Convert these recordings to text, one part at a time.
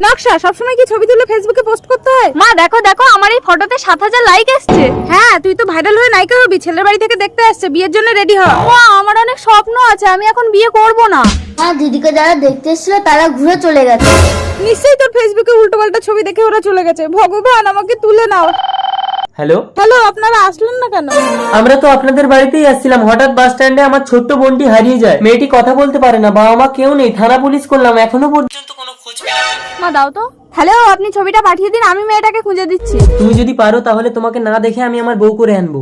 নকশা সবসময় কি ছবি তুলে ফেসবুকে পোস্ট করতে হয়? মা দেখো দেখো, আমার এই ফটোতে 7,000 লাইক এসেছে। হ্যাঁ, তুই তো ভাইরাল হয়ে নায়িকা হবি। ছেলের বাড়ি থেকে দেখতে আসছে, বিয়ের জন্য রেডি হ। মা আমার অনেক স্বপ্ন আছে, আমি এখন বিয়ে করব না। হ্যাঁ, দিদিকে যারা দেখতে এসেছিল তারা ঘুরে চলে গেছে। নিশ্চয়ই তোর ফেসবুকে উল্টোপাল্টা ছবি দেখে ওরা চলে গেছে। ভগবান, আমাকে তুলে নাও। হ্যালো হ্যালো, আপনারা আসলেন না কেন? আমরা তো আপনাদের বাড়িতেই আসছিলাম, হঠাৎ বাস স্ট্যান্ডে আমার ছোট্ট বোনটি হারিয়ে যায়। মেয়েটি কথা বলতে পারে না, বাবা মা কেউ নেই, থানা পুলিশ করলাম, এখনো পর্যন্ত কোনো খোঁজ পেলাম না। মা দাও তো। হ্যালো, আপনি ছবিটা পাঠিয়ে দিন, আমি মেয়েটাকে খুঁজে দিচ্ছি। তুমি যদি পারো তাহলে তোমাকে না দেখে আমি আমার বউ করে আনবো।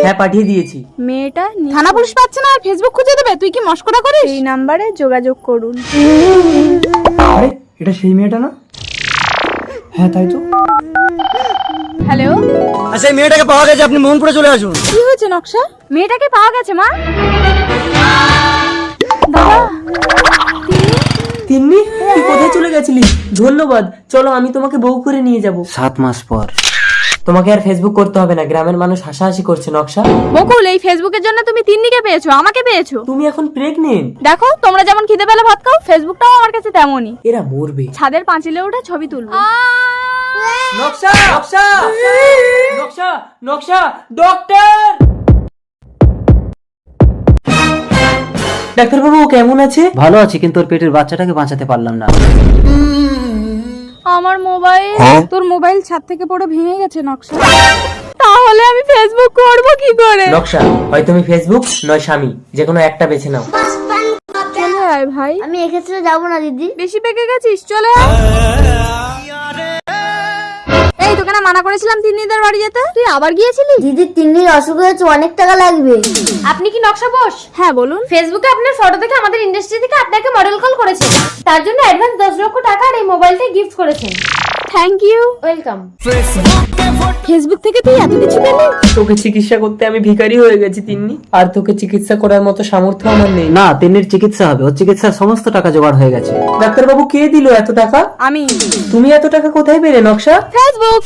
হ্যাঁ, পাঠিয়ে দিয়েছি। মেয়েটা থানা পুলিশ পাচ্ছে না আর ফেসবুক খুঁজে দেবে? তুই কি মস্করা করিস? এই নাম্বারে যোগাযোগ করুন। আরে এটা সেই মেয়েটা না? হ্যাঁ তাই তো। হ্যালো, আচ্ছা এই মেয়েটাকে পাওয়া গেছে, আপনি মোহনপুরে চলে আসুন। কি হয়েছে নকশা? মেয়েটাকে পাওয়া গেছে মা। দাদা, তিন্নি, তুই কোথায় চলে গেছিলি? ধন্যবাদ, চলো আমি তোমাকে বউ করে নিয়ে যাব 7 মাস পর। তোমাকে আর ফেসবুক করতে হবে না, গ্রামের মানুষ হাসাহাসি করছে। নকশা, বকুল, এই ফেসবুকের জন্য তুমি তিন্নিকে পেয়েছো, আমাকে পেয়েছো। তুমি এখন প্রেগনেন্ট। দেখো, তোমরা যেমন খিদে পেলে ভাত খাও, ফেসবুকটাও আমার কাছে তেমনই। এরা মরবে। ছাদের পাঁচিলে উঠে ছবি তুলবো। নকশা, নকশা, নকশা, নকশা, ডক্টর! ডাক্তারবাবু কেমন আছে? ভালো আছি, কিন্তু ওর পেটের বাচ্চাটাকে বাঁচাতে পারলাম না। আমার মোবাইল। তোর মোবাইল ছাদ থেকে পড়ে ভেঙে গেছে নকশা। তাহলে আমি ফেসবুক করব কি করে? নকশা, হয় তুমি ফেসবুক নয় স্বামী, যে কোনো একটা বেছে নাও। চলে আয় ভাই। আমি এক্ষেত্রে যাবো না দিদি। বেশি পেকে গেছিস, চলে আয়। এই তোকে না মানা করেছিলাম তিন্নিদের বাড়ি যেতে, তুই আবার গিয়েছিলি? দিদির 3 দিন অসুখ হয়েছে, অনেক টাকা লাগবে। আপনি কি নকশা বোস? হ্যাঁ বলুন। ফেসবুকে আপনার ফটো দেখে আমাদের ইন্ডাস্ট্রি থেকে আপনাকে মডেল কল করেছে, তার জন্য অ্যাডভান্স 10 লক্ষ টাকা আর এই মোবাইলটা গিফট করেছেন। Thank you. ওয়েলকাম। ফেসবুক থেকে তুই এত কিছু পেলি? তোকে চিকিৎসা করতে আমি ভিখারি হয়ে গেছি তিন্নি, আর তোকে চিকিৎসা করার মতো সামর্থ্য আমার নেই। না, তিন্নির চিকিৎসা হবে, ওর চিকিৎসার সমস্ত টাকা জোগাড় হয়ে গেছে। ডাক্তারবাবু কে দিল এত টাকা? আমি। তুমি এত টাকা কোথায় পেলে নকশা? ফেসবুক।